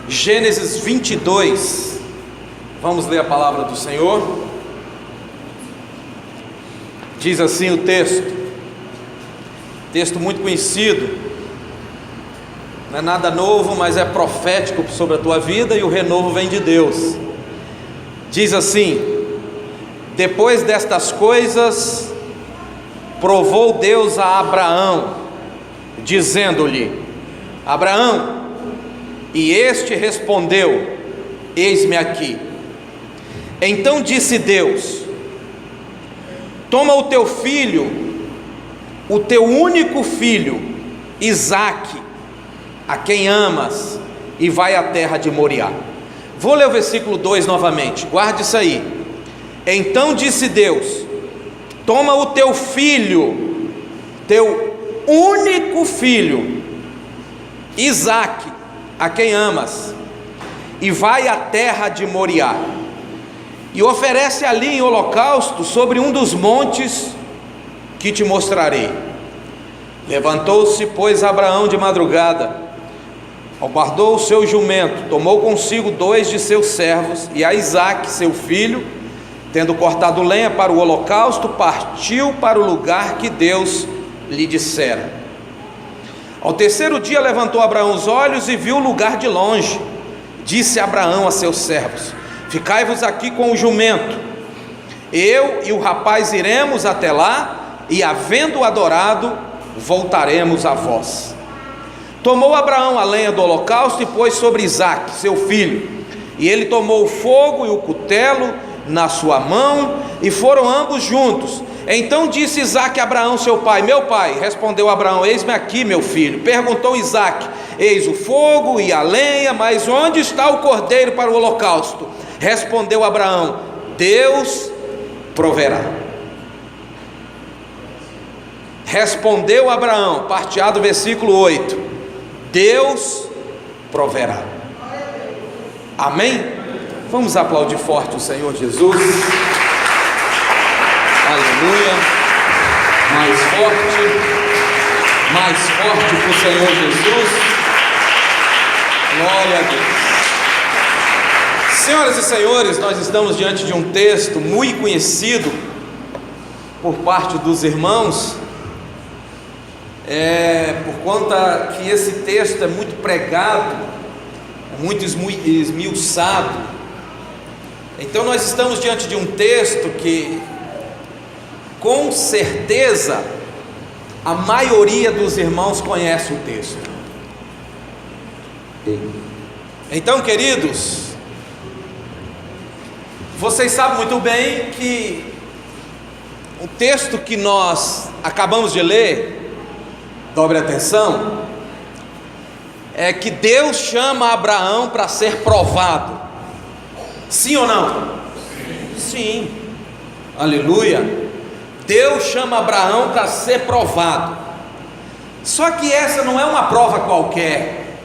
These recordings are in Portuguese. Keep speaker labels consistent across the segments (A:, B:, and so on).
A: Gênesis 22, vamos ler a palavra do Senhor. Diz assim o texto muito conhecido, não é nada novo, mas é profético sobre a tua vida, e o renovo vem de Deus. Diz assim: depois destas coisas, provou Deus a Abraão, dizendo-lhe: Abraão, e este respondeu: eis-me aqui. Então disse Deus: toma o teu filho, o teu único filho, Isaque, a quem amas, e vai à terra de Moriá. Vou ler o versículo 2 novamente, guarde isso aí. Então disse Deus: toma o teu filho, teu único filho, Isaque, a quem amas, e vai à terra de Moriá, e oferece ali em holocausto sobre um dos montes que te mostrarei. Levantou-se, pois, Abraão de madrugada, guardou o seu jumento, tomou consigo 2 de seus servos, e a Isaque seu filho, tendo cortado lenha para o holocausto, partiu para o lugar que Deus lhe dissera. Ao terceiro dia levantou Abraão os olhos e viu o lugar de longe. Disse Abraão a seus servos: ficai-vos aqui com o jumento, eu e o rapaz iremos até lá, e havendo adorado, voltaremos a vós. Tomou Abraão a lenha do holocausto e pôs sobre Isaque seu filho, e ele tomou o fogo e o cutelo na sua mão, e foram ambos juntos. Então disse Isaque a Abraão seu pai: meu pai. Respondeu Abraão: eis-me aqui, meu filho. Perguntou Isaque: eis o fogo e a lenha, mas onde está o cordeiro para o holocausto? Respondeu Abraão: Deus proverá. Respondeu Abraão, parteado versículo 8: Deus proverá. Amém? Vamos aplaudir forte o Senhor Jesus. Aleluia. Mais forte para o Senhor Jesus. Glória a Deus. Senhoras e senhores, nós estamos diante de um texto muito conhecido por parte dos irmãos, por conta que esse texto é muito pregado, é muito esmiuçado. Então nós estamos diante de um texto que, com certeza, a maioria dos irmãos conhece o texto. Então, queridos, vocês sabem muito bem que o texto que nós acabamos de ler, dobre atenção, é que Deus chama Abraão para ser provado. Sim ou não? Sim. Aleluia. Deus chama Abraão para ser provado. Só que essa não é uma prova qualquer.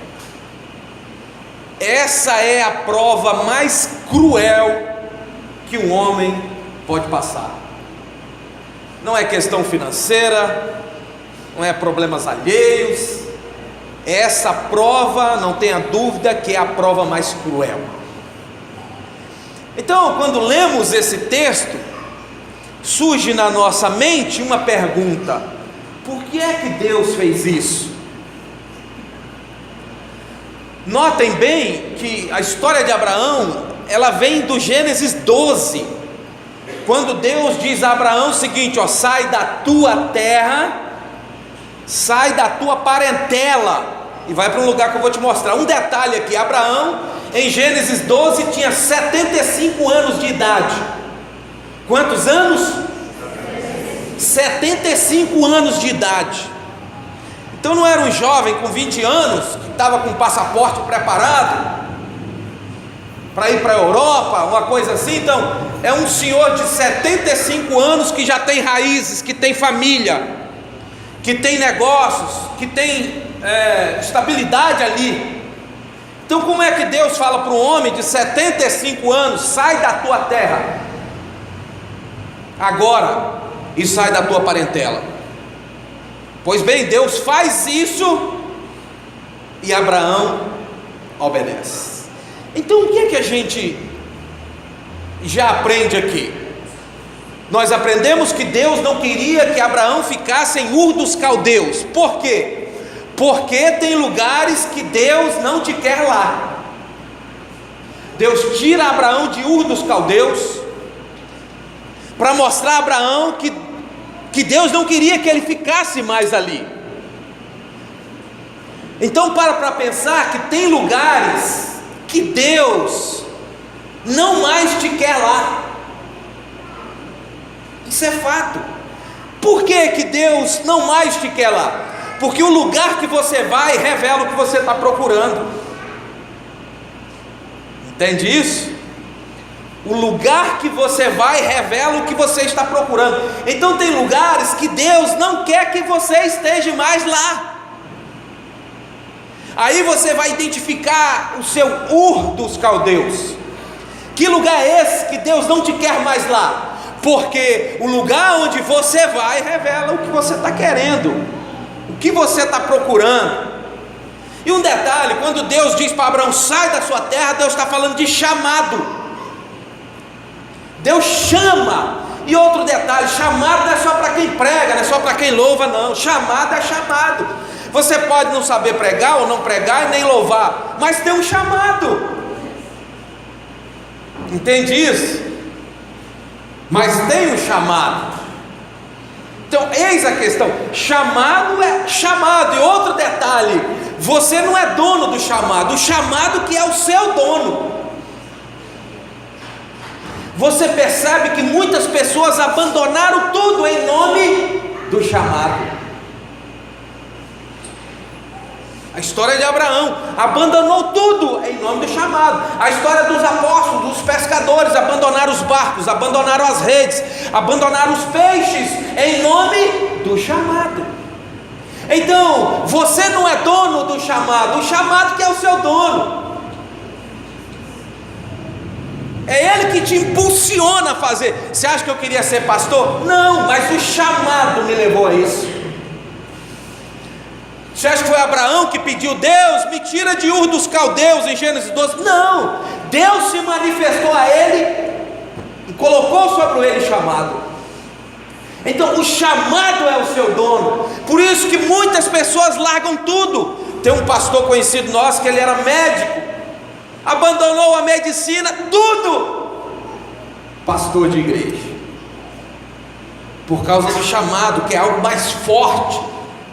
A: Essa é a prova mais cruel que um homem pode passar. Não é questão financeira, não é problemas alheios. Essa prova, não tenha dúvida, que é a prova mais cruel. Então, quando lemos esse texto, surge na nossa mente uma pergunta: por que é que Deus fez isso? Notem bem que a história de Abraão, ela vem do Gênesis 12, quando Deus diz a Abraão o seguinte: sai da tua terra, sai da tua parentela, e vai para um lugar que eu vou te mostrar. Um detalhe aqui: Abraão, em Gênesis 12, tinha 75 anos de idade. Quantos anos? 75 anos de idade. Então não era um jovem com 20 anos, que estava com o passaporte preparado para ir para a Europa, uma coisa assim. Então é um senhor de 75 anos que já tem raízes, que tem família, que tem negócios, que tem estabilidade ali. Então como é que Deus fala para um homem de 75 anos: sai da tua terra agora e sai da tua parentela? Pois bem, Deus faz isso, e Abraão obedece. Então o que é que a gente já aprende aqui? Nós aprendemos que Deus não queria que Abraão ficasse em Ur dos Caldeus. Por quê? Porque tem lugares que Deus não te quer lá. Deus tira Abraão de Ur dos Caldeus para mostrar a Abraão que Deus não queria que ele ficasse mais ali. Então para pensar que tem lugares que Deus não mais te quer lá. Isso é fato. Por que Deus não mais te quer lá? Porque o lugar que você vai revela o que você está procurando. Entende isso? O lugar que você vai revela o que você está procurando. Então tem lugares que Deus não quer que você esteja mais lá. Aí você vai identificar o seu Ur dos Caldeus. Que lugar é esse que Deus não te quer mais lá? Porque o lugar onde você vai revela o que você está querendo, o que você está procurando. E um detalhe, quando Deus diz para Abraão, sai da sua terra, Deus está falando de chamado. Deus chama. E outro detalhe, chamado não é só para quem prega, não é só para quem louva, não. Chamado é chamado. Você pode não saber pregar ou não pregar e nem louvar, mas tem um chamado. Entende isso? Mas tem um chamado. Então eis a questão, chamado é chamado. E outro detalhe, você não é dono do chamado, o chamado que é o seu dono. Você percebe que muitas pessoas abandonaram tudo em nome do chamado. A história de Abraão, abandonou tudo em nome do chamado. A história dos apóstolos, dos pescadores, abandonaram os barcos, abandonaram as redes, abandonaram os peixes em nome do chamado. Então, você não é dono do chamado, o chamado que é o seu dono. É Ele que te impulsiona a fazer. Você acha que eu queria ser pastor? Não, mas o chamado me levou a isso. Você acha que foi Abraão que pediu, Deus, me tira de Ur dos Caldeus em Gênesis 12? Não, Deus se manifestou a ele e colocou sobre ele chamado. Então o chamado é o seu dono. Por isso que muitas pessoas largam tudo. Tem um pastor conhecido nosso que ele era médico, abandonou a medicina, tudo, pastor de igreja, por causa do chamado, que é algo mais forte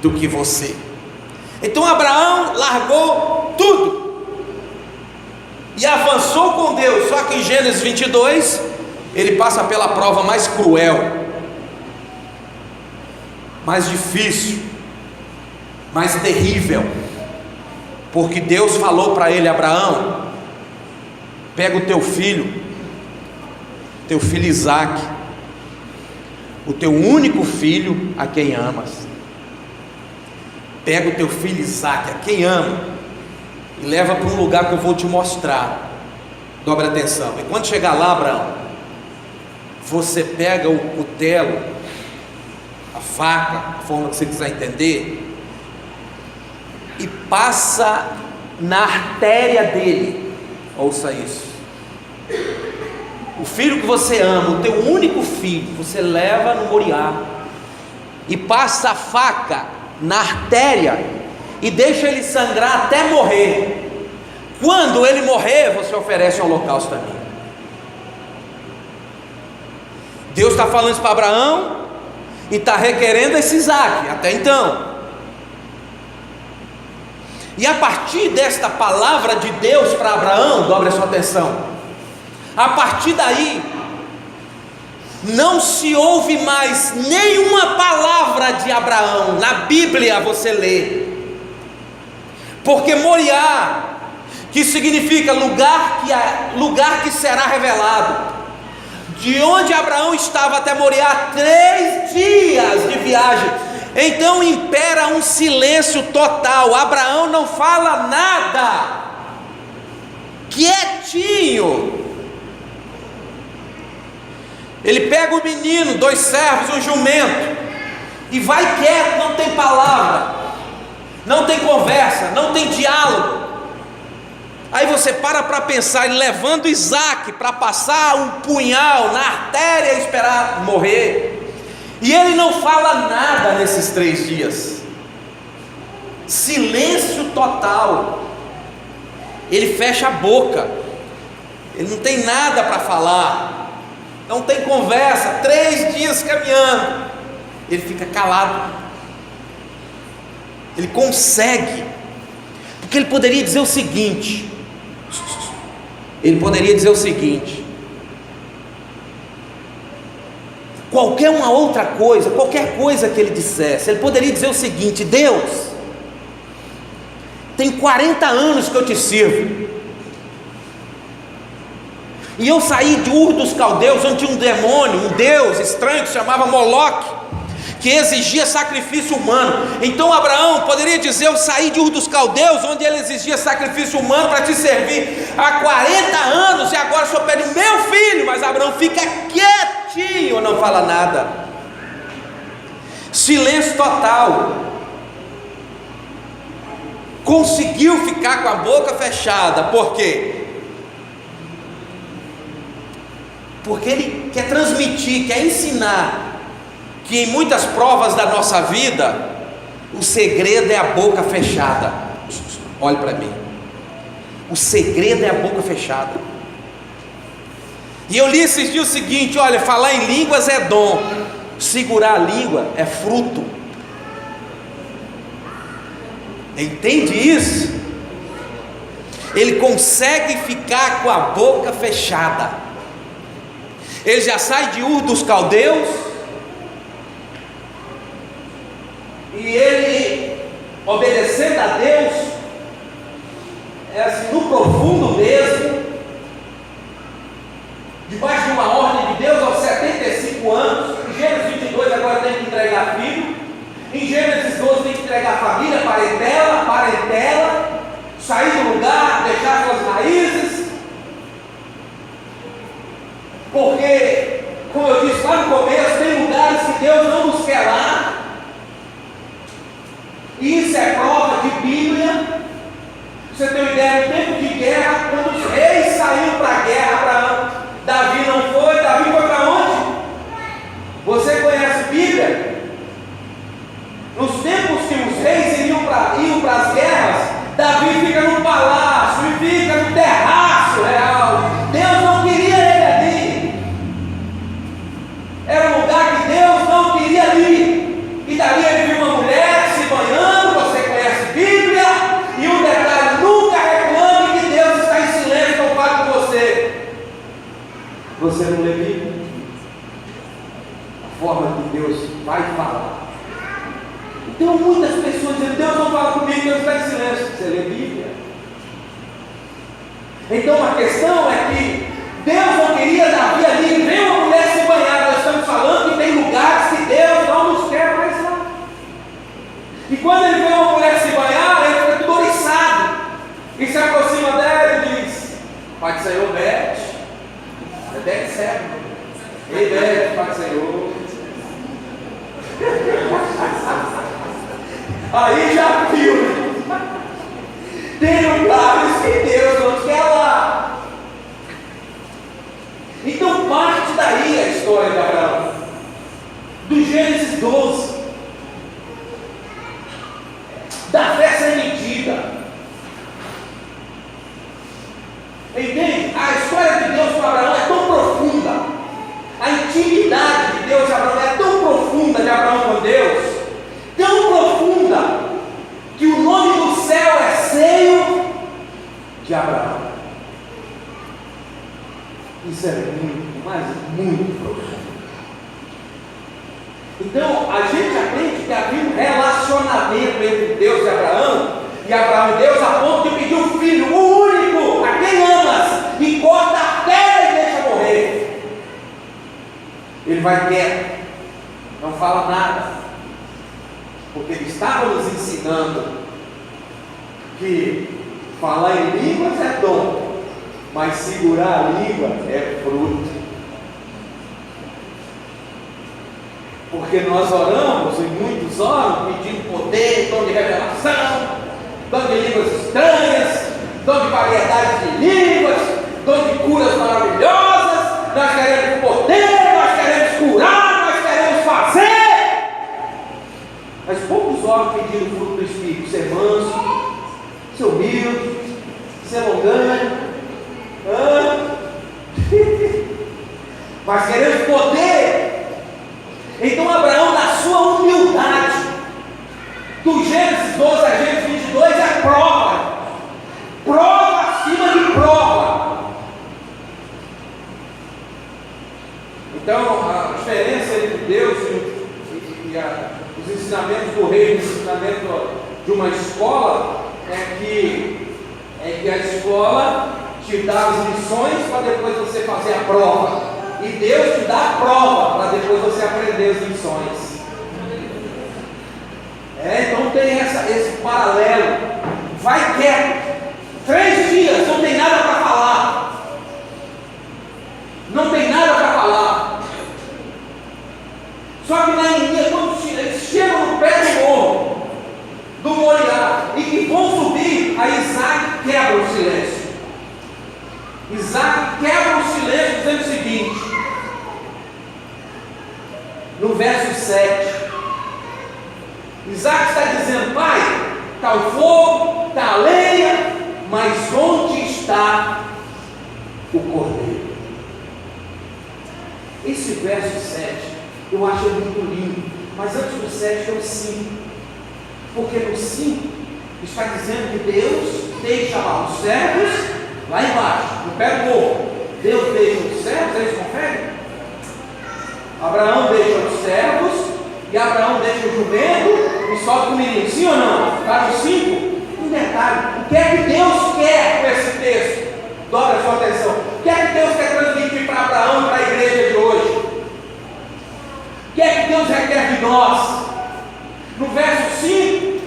A: do que você. Então Abraão largou tudo e avançou com Deus. Só que em Gênesis 22 ele passa pela prova mais cruel, mais difícil, mais terrível, porque Deus falou para ele, Abraão, pega o teu filho Isaque, o teu único filho a quem amas. Pega o teu filho Isaque, a quem ama, e leva para um lugar que eu vou te mostrar. Dobre atenção. E quando chegar lá, Abraão, você pega o cutelo, a faca, a forma que você quiser entender, e passa na artéria dele. Ouça isso. O filho que você ama, o teu único filho, você leva no Moriá e passa a faca na artéria e deixa ele sangrar até morrer. Quando ele morrer, você oferece um holocausto a mim. Deus está falando isso para Abraão e está requerendo esse Isaque, até então. E a partir desta palavra de Deus para Abraão, dobre a sua atenção, a partir daí não se ouve mais nenhuma palavra de Abraão. Na Bíblia você lê, porque Moriá, que significa lugar que será revelado, de onde Abraão estava até Moriá, 3 dias de viagem. Então impera um silêncio total. Abraão não fala nada, quietinho. Ele pega o menino, 2 servos, um jumento, e vai quieto, não tem palavra, não tem conversa, não tem diálogo. Aí você para pensar, ele levando Isaac para passar um punhal na artéria e esperar morrer, e ele não fala nada nesses 3 dias, silêncio total, ele fecha a boca, ele não tem nada para falar, não tem conversa, 3 dias caminhando, ele fica calado, ele consegue, porque ele poderia dizer o seguinte, qualquer uma outra coisa, qualquer coisa que ele dissesse, ele poderia dizer o seguinte: Deus, tem 40 anos que eu te sirvo, e eu saí de Ur dos Caldeus, onde tinha um demônio, um deus estranho que se chamava Moloque, que exigia sacrifício humano. Então Abraão poderia dizer: eu saí de Ur dos Caldeus, onde ele exigia sacrifício humano, para te servir há 40 anos, e agora o Senhor pede o meu filho. Mas Abraão fica quietinho, não fala nada, silêncio total, conseguiu ficar com a boca fechada. Por quê? Porque ele quer transmitir, quer ensinar que em muitas provas da nossa vida, o segredo é a boca fechada. Olhe para mim, o segredo é a boca fechada. E eu li esses dias o seguinte: olha, falar em línguas é dom, segurar a língua é fruto. Entende isso? Ele consegue ficar com a boca fechada. Ele já sai de Ur dos Caldeus, e ele, obedecendo a Deus, é assim, no profundo mesmo, debaixo de uma ordem de Deus, aos 75 anos. Em Gênesis 22 agora tem que entregar filho, em Gênesis 12 tem que entregar família, parentela, sair do lugar, deixar suas raízes, porque, como eu disse lá no começo, tem lugares que Deus não nos quer lá. Isso é prova de Bíblia. Você tem uma ideia, no tempo de guerra, quando os reis saíram para a guerra, Davi não foi. Davi foi para onde? Você conhece Bíblia? Nos tempos que os reis iam para as guerras, Davi fica no palácio e fica no terraço real. Deus não queria ele ali, era um lugar que Deus não queria ali. E dali ele viu uma mulher se banhando. Você conhece Bíblia? E um detalhe: nunca reclame que Deus está em silêncio quando fala com você. Você não lê Bíblia? A forma que Deus vai falar. Então muitas pessoas dizem: Deus não fala comigo, Deus está em silêncio. Você lê Bíblia? Então a questão é que Deus não queria Davi ali, e veio uma mulher se banhar. Nós estamos falando que tem lugares que Deus não nos quer mais lá. E quando ele vê uma mulher se banhar, ele fica tudo oriçado, e se aproxima dela e diz: Pai do Senhor, Bete. É Bete certo. Ei, Bete, Pai do Senhor. Aí já viu, tem lugares que Deus não quer lá. Então parte daí a história de Abraão, do Gênesis 12, da fé sem medida. Entende? A história de Deus com Abraão é tão profunda, a intimidade de Deus e Abraão é tão profunda, de Abraão com Deus, tão profunda, que o nome do céu é Seio de Abraão. Isso é muito, mas muito profundo. Então a gente aprende que havia um relacionamento entre Deus e Abraão e Deus, a ponto de pedir um filho, o único, a quem amas, e corta a terra e deixa morrer. Ele vai quieto, não fala nada, porque ele estava nos ensinando que falar em línguas é dom, mas segurar a língua é fruto. Porque nós oramos, e muitos oram pedindo poder, dom de revelação, dom de línguas estranhas, dom de variedade de línguas, dom de curas maravilhosas, nós queremos poder, nós queremos curar, nós queremos fazer. Mas poucos homens pediram o fruto do Espírito: ser manso, ser humilde, ser longânimo. Mas queremos poder. Então Abraão, na sua humildade, do Gênesis 12 a Gênesis 22, é prova acima de prova. Então a diferença entre Deus e os ensinamentos do rei, o ensinamento de uma escola, é que a escola te dá as lições para depois você fazer a prova, e Deus te dá a prova para depois você aprender as lições. Então tem esse paralelo. Vai quieto, 3 dias, não tem nada para falar, não tem nada para falar. Só que na Índia, quando eles chegam no pé do morro, do Moriá, e que vão subir, aí Isaac quebra o silêncio. Isaac quebra o silêncio dizendo o seguinte, no verso 7, Isaac está dizendo: pai, está o fogo, está a lenha, mas onde está o cordeiro? Esse verso 7 eu acho muito lindo, mas antes do 7 tem o 5, porque no 5 está dizendo que Deus deixa lá os servos, lá embaixo, no pé do morro. Deus deixa os servos, eles conferem? Abraão deixa os servos, e Abraão deixa o jumento e sobe com o menino, sim ou não? Está no 5? Um detalhe: o que é que Deus quer com esse texto? Dobra a sua atenção. O que é que Deus quer transmitir para Abraão e para a igreja de hoje? O que é que Deus requer de nós? No verso 5,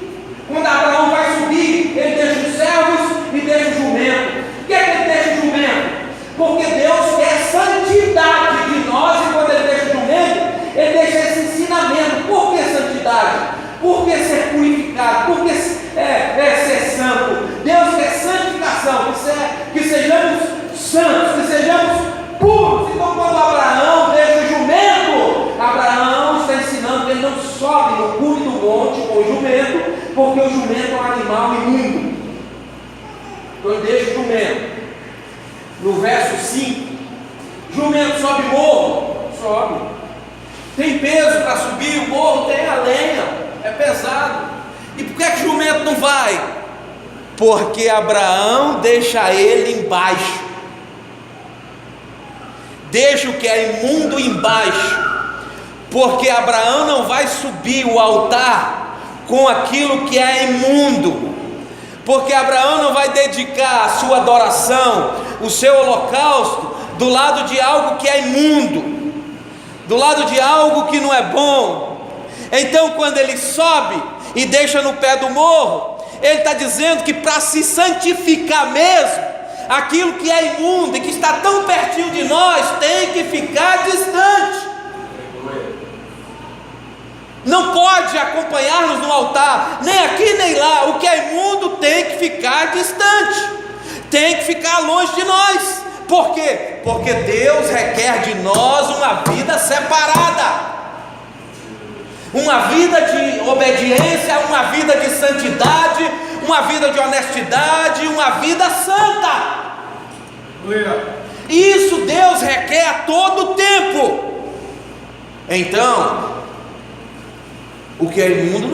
A: quando Abraão vai subir, ele deixa os servos e deixa o jumento. Por que é que ele deixa o jumento? Porque Deus quer santidade de nós, e quando ele deixa o jumento, ele deixa esse ensinamento. Por que santidade? Por que ser purificado? Por que ser santo? Deus quer santificação, que sejamos santos, que sejamos puros. Então quando Abraão deixa o jumento, Abraão está ensinando que ele não sobe no cume do monte com o jumento, porque o jumento é um animal imundo. Então ele deixa o jumento. No verso 5, jumento sobe morro? Sobe. Tem peso para subir o morro? Tem, a lenha é pesado. E por que jumento não vai? Porque Abraão deixa ele embaixo, deixa o que é imundo embaixo, porque Abraão não vai subir o altar com aquilo que é imundo, porque Abraão não vai dedicar a sua adoração, o seu holocausto, do lado de algo que é imundo, do lado de algo que não é bom. Então quando ele sobe e deixa no pé do morro, ele está dizendo que para se santificar mesmo, aquilo que é imundo e que está tão pertinho de nós tem que ficar distante. Não pode acompanhar-nos no altar, nem aqui nem lá. O que é imundo tem que ficar distante, tem que ficar longe de nós. Por quê? Porque Deus requer de nós uma vida separada, uma vida de obediência, uma vida de santidade, uma vida de honestidade, uma vida santa. Isso Deus requer a todo tempo. Então, o que é imundo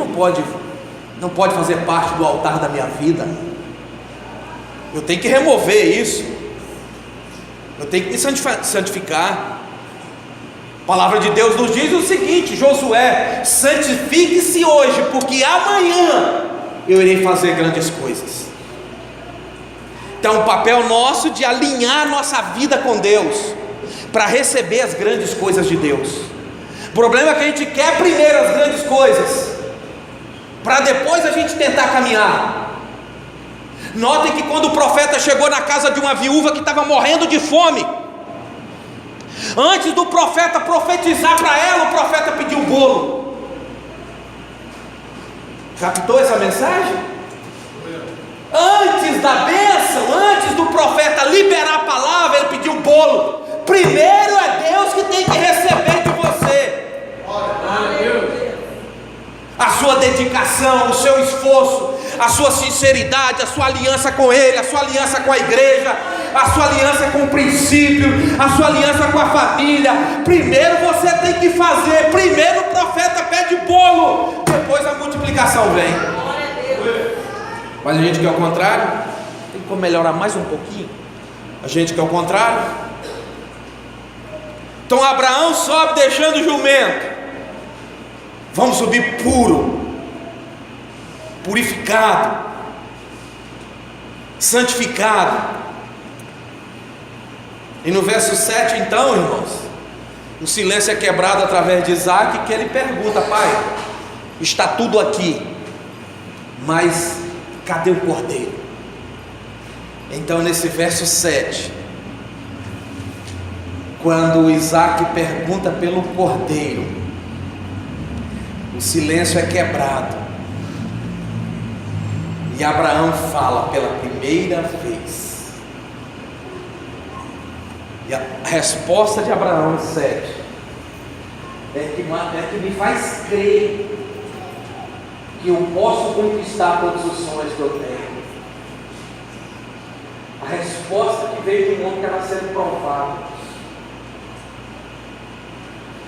A: não pode fazer parte do altar da minha vida. Eu tenho que remover isso, eu tenho que me santificar. A palavra de Deus nos diz o seguinte: Josué, santifique-se hoje, porque amanhã eu irei fazer grandes coisas. Então o papel nosso de alinhar nossa vida com Deus, para receber as grandes coisas de Deus. O problema é que a gente quer primeiro as grandes coisas, para depois a gente tentar caminhar. Notem que quando o profeta chegou na casa de uma viúva que estava morrendo de fome, antes do profeta profetizar para ela, o profeta pediu um bolo. Captou essa mensagem? Antes da bênção, antes do profeta liberar a palavra, ele pediu o bolo. Primeiro é Deus que tem que receber de você a sua dedicação, o seu esforço, a sua sinceridade, a sua aliança com Ele, a sua aliança com a igreja, a sua aliança com o princípio, a sua aliança com a família. Primeiro você tem que fazer. Primeiro o profeta pede bolo, depois a multiplicação vem. Mas a gente quer o contrário. Tem como melhorar mais um pouquinho? A gente quer o contrário. Então Abraão sobe deixando o jumento. Vamos subir puro, purificado, santificado. E no verso 7 então, irmãos, o silêncio é quebrado através de Isaac, que ele pergunta: pai, está tudo aqui, mas cadê o cordeiro? Então nesse verso 7, quando Isaac pergunta pelo cordeiro, o silêncio é quebrado, e Abraão fala pela primeira vez. E a resposta de Abraão 7 é que me faz crer que eu posso conquistar todos os sonhos que eu tenho. A resposta que veio de um homem que estava sendo provado.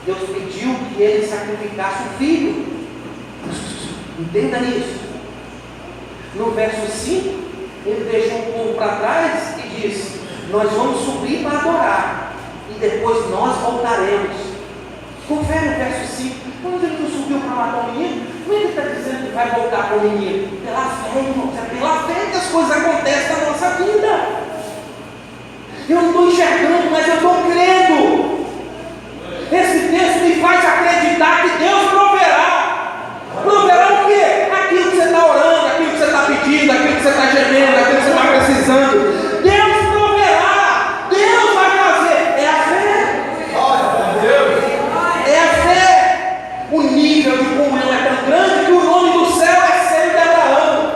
A: Deus pediu que ele sacrificasse o filho. Entenda isso. No verso 5, ele deixou o povo para trás e disse: nós vamos subir para adorar, e depois nós voltaremos. Confere o verso 5. Quando ele não subiu para matar o menino, como ele está dizendo que vai voltar com o menino? Pela fé, irmãos. É pela fé que as coisas acontecem na nossa vida. Eu não estou enxergando, mas eu estou crendo. Esse texto me faz acreditar que Deus proverá. Proverá o quê? Aquilo que você está orando, aquilo que você está pedindo, aquilo que você está gemendo, aquilo que você está precisando. Deus proverá. Deus vai fazer. É a fé. É a fé. O nível de comunhão é tão grande que o nome do céu é Selo de Abraão.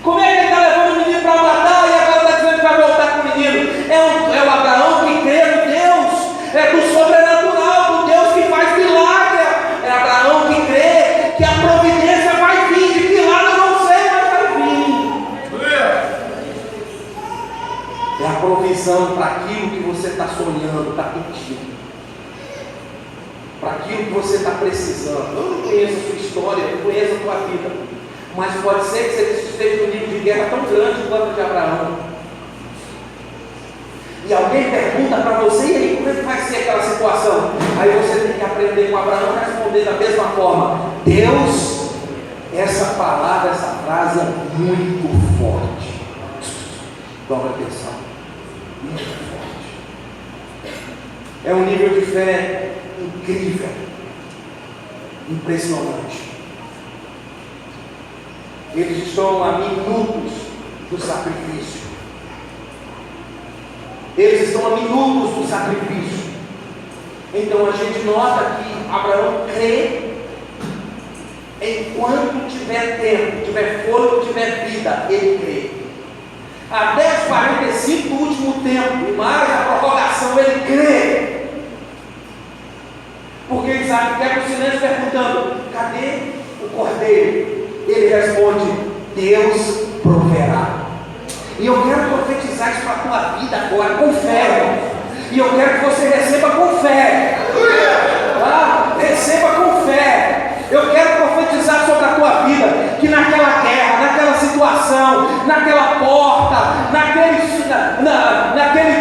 A: Como é que ele está levando o menino para a batalha e agora está dizendo que vai voltar com o menino? É o Abraão que crê no Deus. É do sobrenatural, do Deus que faz milagre. É Abraão que crê que a providência vai vir. De que lado eu não sei, mas vai vir. É a provisão para aquilo que você está sonhando, está pedindo, para aquilo que você está precisando. Eu não conheço a sua história, eu não conheço a tua vida, mas pode ser que você esteja num nível de guerra tão grande quanto o de Abraão. E alguém pergunta para você: e aí, como é que vai ser aquela situação? Aí você tem que aprender com Abraão a responder da mesma forma: Deus, essa palavra, essa frase é muito forte. Toma atenção. Muito forte. É um nível de fé incrível, impressionante. Eles estão a minutos do sacrifício. Eles estão a minutos do sacrifício. Então a gente nota que Abraão crê enquanto tiver tempo, tiver fôlego, tiver vida, ele crê. Até os 45 do último tempo, e mais a prorrogação, ele crê. Porque Isaac quebra o silêncio perguntando: cadê o cordeiro? Ele responde: Deus proverá. E eu quero profetizar isso para a tua vida agora, com fé. E eu quero que você receba com fé. Ah, receba com fé. Eu quero profetizar sobre a tua vida, que naquela guerra, naquela situação, naquela porta, naquele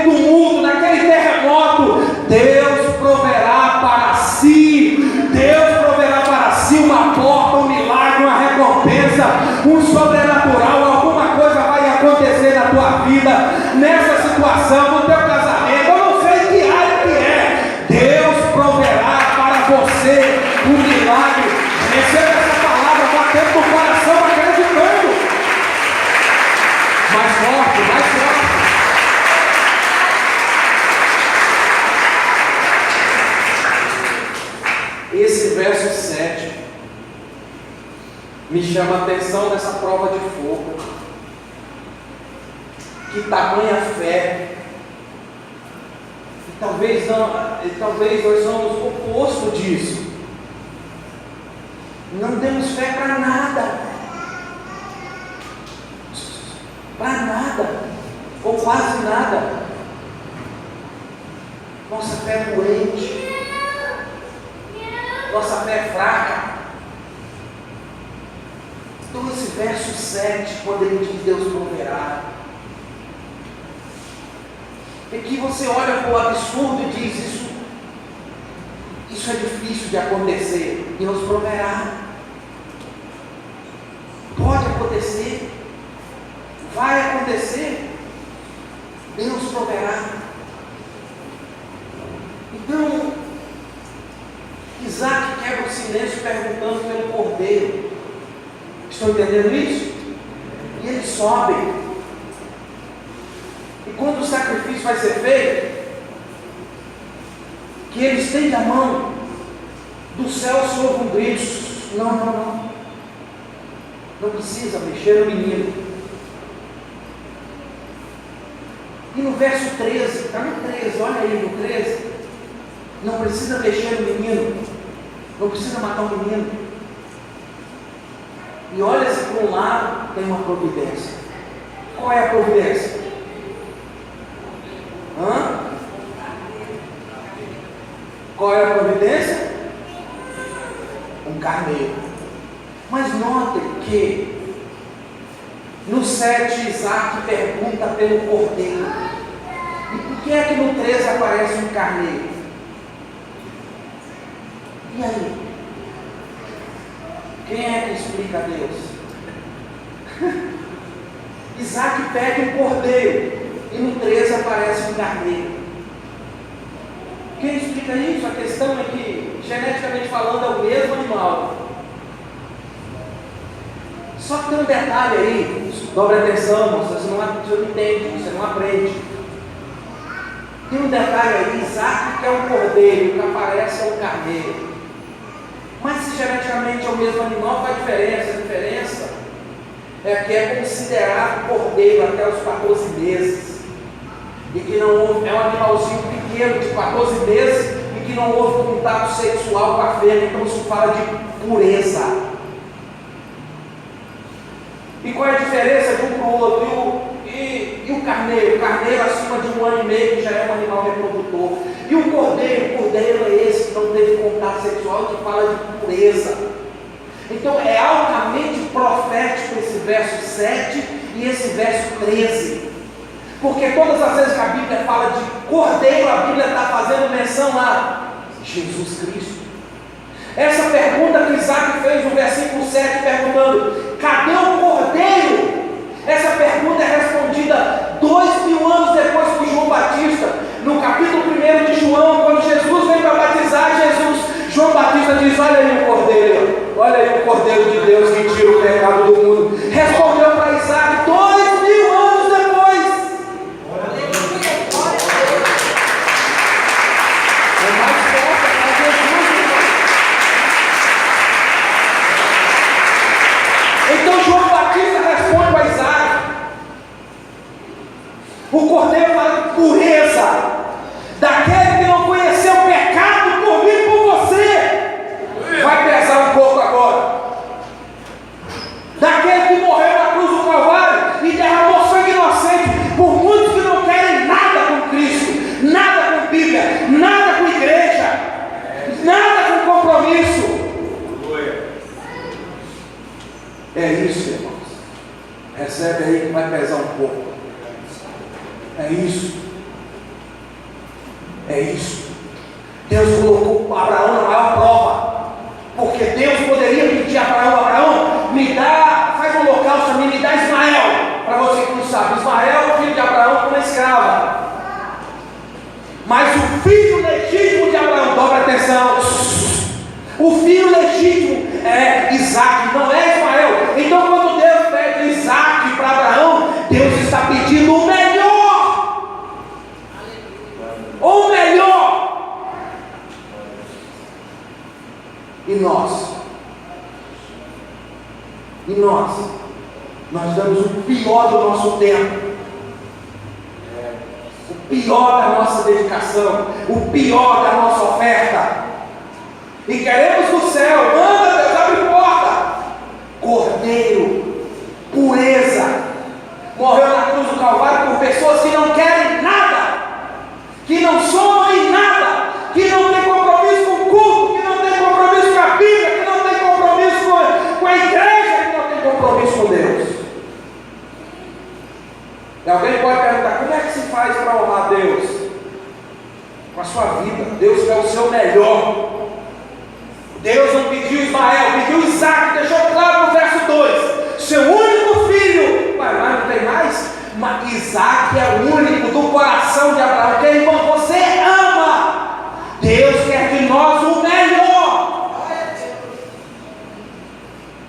A: tumulto, naquele terremoto, Deus proverá para si. Deus proverá para si uma porta, um milagre, uma recompensa, um sobrenatural. Alguma coisa vai acontecer na tua vida, nessa situação, no teu casamento. Eu não sei que área que é. Deus proverá para você um milagre. Receba essa palavra batendo no coração, acreditando. Mais forte, mais forte. Esse verso 7 me chama a atenção nessa prova de fogo. Que tamanha fé! E talvez nós somos o oposto disso. Não temos fé para nada. Para nada. Ou quase nada. Nossa fé é doente. Nossa fé é fraca. Então esse verso 7, quando ele diz Deus proverá, é que você olha para o absurdo e diz, isso é difícil de acontecer. Deus proverá. Pode acontecer. Vai acontecer. Deus proverá. Então, Isaac quebra o silêncio perguntando pelo cordeiro. Estão entendendo isso? E eles sobem. E quando o sacrifício vai ser feito, que eles estendem a mão, do céu soube um grito. Não. Não precisa mexer no menino. E no verso 13, está no 13, olha aí no 13. Não precisa mexer no menino. Não precisa matar o menino. E olha se por um lado tem uma providência. Qual é a providência? Qual é a providência? Um carneiro. Mas notem que no 7 Isaac pergunta pelo cordeiro. E por que é que no 13 aparece um carneiro? E aí? Quem é que explica a Deus? Isaac pede um cordeiro e no 13 aparece um carneiro. Quem explica isso? A questão é que, geneticamente falando, é o mesmo animal. Só que tem um detalhe aí, dobre atenção, você não entende, você não aprende. Tem um detalhe aí, Isaac que é um cordeiro, o que aparece é um carneiro. Mas se geneticamente é o mesmo animal, qual a diferença? A diferença é que é considerado cordeiro até os 14 meses. E que não houve, é um animalzinho pequeno de 14 meses e que não houve contato sexual com a fêmea, então se fala de pureza. E qual é a diferença de um para o outro? E o carneiro? O carneiro acima de 1 ano e meio, que já é um animal reprodutor. E o cordeiro? O cordeiro é esse que não teve contato sexual, que fala de pureza. Então é altamente profético esse verso 7 e esse verso 13. Porque todas as vezes que a Bíblia fala de cordeiro, a Bíblia está fazendo menção a Jesus Cristo. Essa pergunta que Isaac fez no versículo 7, perguntando: cadê o cordeiro? Essa pergunta é respondida 2000 anos depois por João Batista. No capítulo 1 de João, quando Jesus vem para batizar, João Batista diz: olha aí o cordeiro, olha aí o cordeiro de Deus que tira o pecado do mundo. Respondeu para Isaac 2000 anos depois. É mais forte, é mais Jesus. Então João Batista responde para Isaac. O cordeiro fala de pureza, daquele que não conheceu o pecado por mim e por você. Vai pesar um pouco agora. Daquele que morreu na cruz do Calvário e derramou sangue inocente por muitos que não querem nada com Cristo, nada com Bíblia, nada com igreja, nada com compromisso. É isso, irmãos. Recebe aí que vai pesar um pouco. É isso. É isso. Deus colocou Abraão na maior prova. Porque Deus poderia pedir a Abraão, me dá, faz um holocausto para mim, me dá Ismael. Para você que não sabe, Ismael, filho de Abraão, com uma escrava. Mas o filho legítimo de Abraão, dobra atenção. O filho legítimo é Isaac, não é Ismael. Então quando Deus pede Isaac para Abraão, Deus está pedindo o melhor. O melhor. E nós? Nós damos o pior do nosso tempo. pior da nossa dedicação, o pior da nossa oferta. E queremos do céu, manda Deus, abre porta. Cordeiro, pureza, morreu na cruz do Calvário por pessoas que não querem nada, que não somam em nada, que não tem compromisso com o culto, que não tem compromisso com a Bíblia, que não tem compromisso com a igreja, que não tem compromisso com Deus. E alguém pode perguntar, como é que se faz para honrar Deus? Com a sua vida. Deus quer o seu melhor. Deus não pediu Ismael, pediu Isaac, deixou claro no verso 2, seu único filho. Mas não tem mais? Mas Isaac é o único do coração de Abraão. Que irmão, você ama. Deus quer de nós o melhor.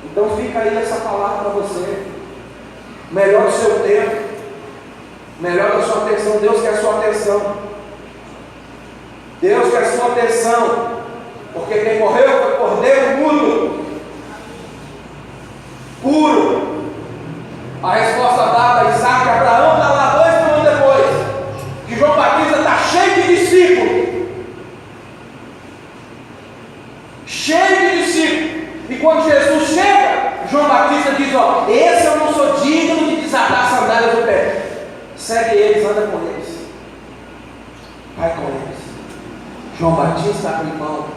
A: Então fica aí essa palavra para você. Melhor o seu tempo, melhor a sua atenção. Deus quer a sua atenção. Deus quer a sua atenção. Porque quem morreu foi cordeiro mudo, puro. A resposta dada a Isaac e Abraão está lá 2 mil anos depois. Que João Batista está cheio de discípulos. Cheio de discípulos. E quando Jesus chega, João Batista diz: ó, esse eu não sou digno de desatar as sandálias do pé. Segue eles, anda com eles. Vai com eles. João Batista abre mão.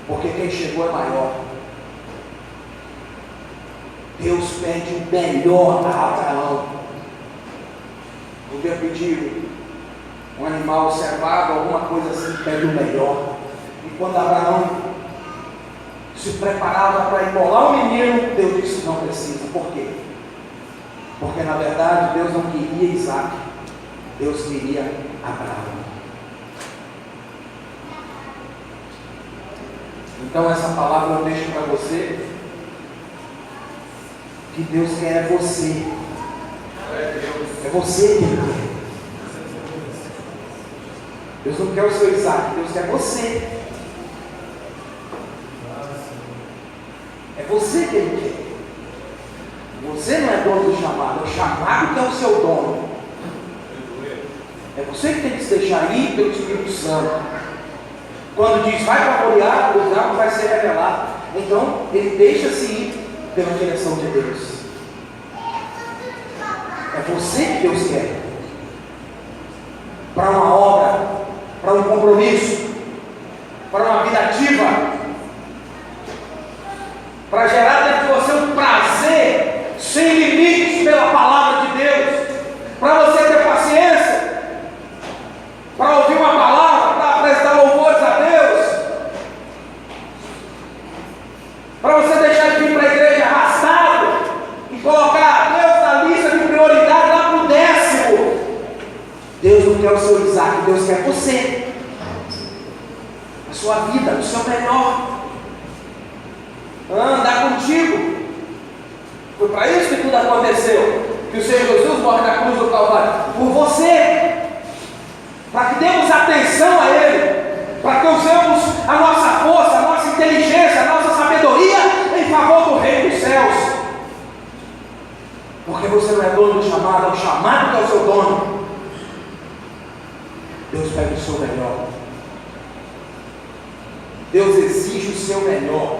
A: Porque quem chegou é maior. Deus pede o melhor a Abraão. Podia pedir um animal cevado, alguma coisa assim, pede o melhor. E quando Abraão se preparava para imolar o menino, Deus disse: não precisa. Por quê? Porque na verdade Deus não queria Isaac, Deus queria Abraão. Então essa palavra eu deixo para você, que Deus quer é você. É você que Ele quer. Deus não quer o seu Isaac, Deus quer você. É você que Ele quer. Você não é dono do chamado, é o chamado que é o seu dono. É você que tem que se deixar ir pelo Espírito Santo. Quando diz vai para Moriá, o lugar vai ser revelado. Então ele deixa-se ir pela direção de Deus. É você que Deus quer. Para uma obra, para um compromisso, para uma vida ativa, para gerar dentro de você um prazer sem limites pela palavra de Deus, para você ter paciência, para ouvir uma palavra, para apresentar louvores a Deus, para você deixar de vir para a igreja arrastado e colocar Deus na lista de prioridade lá para o 10º. Deus não quer o seu Isaac, Deus quer você, a sua vida, o seu melhor, andar contigo. Foi para isso que tudo aconteceu, que o Senhor Jesus morre na cruz do Calvário, por você, para que demos atenção a Ele, para que usemos a nossa força, a nossa inteligência, a nossa sabedoria em favor do Reino dos Céus. Porque você não é dono do chamado, é o chamado que é o seu dono. Deus pede o seu melhor. Deus exige o seu melhor.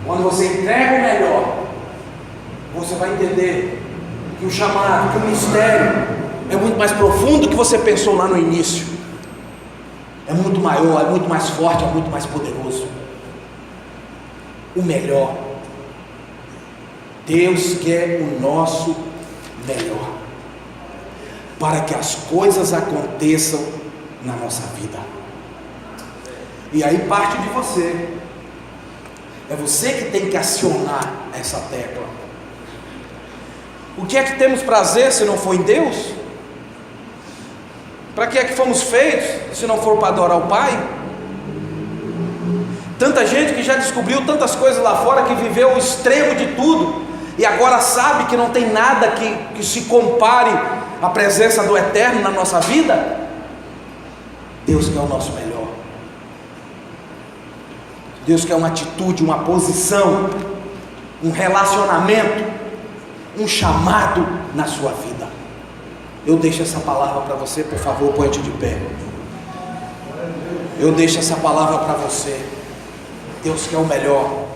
A: Quando você entrega o melhor, você vai entender que o chamado, que o mistério é muito mais profundo do que você pensou lá no início. É muito maior, é muito mais forte, é muito mais poderoso. O melhor. Deus quer o nosso melhor, para que as coisas aconteçam na nossa vida. E aí parte de você. É você que tem que acionar essa tecla. O que é que temos prazer se não for em Deus? Para que é que fomos feitos se não for para adorar o Pai? Tanta gente que já descobriu tantas coisas lá fora, que viveu o extremo de tudo, e agora sabe que não tem nada que se compare à presença do Eterno na nossa vida. Deus quer o nosso melhor. Deus quer uma atitude, uma posição, um relacionamento, um chamado na sua vida.
B: Eu deixo essa palavra para você, por favor, põe-te de pé. Eu deixo essa palavra para você. Deus quer o melhor.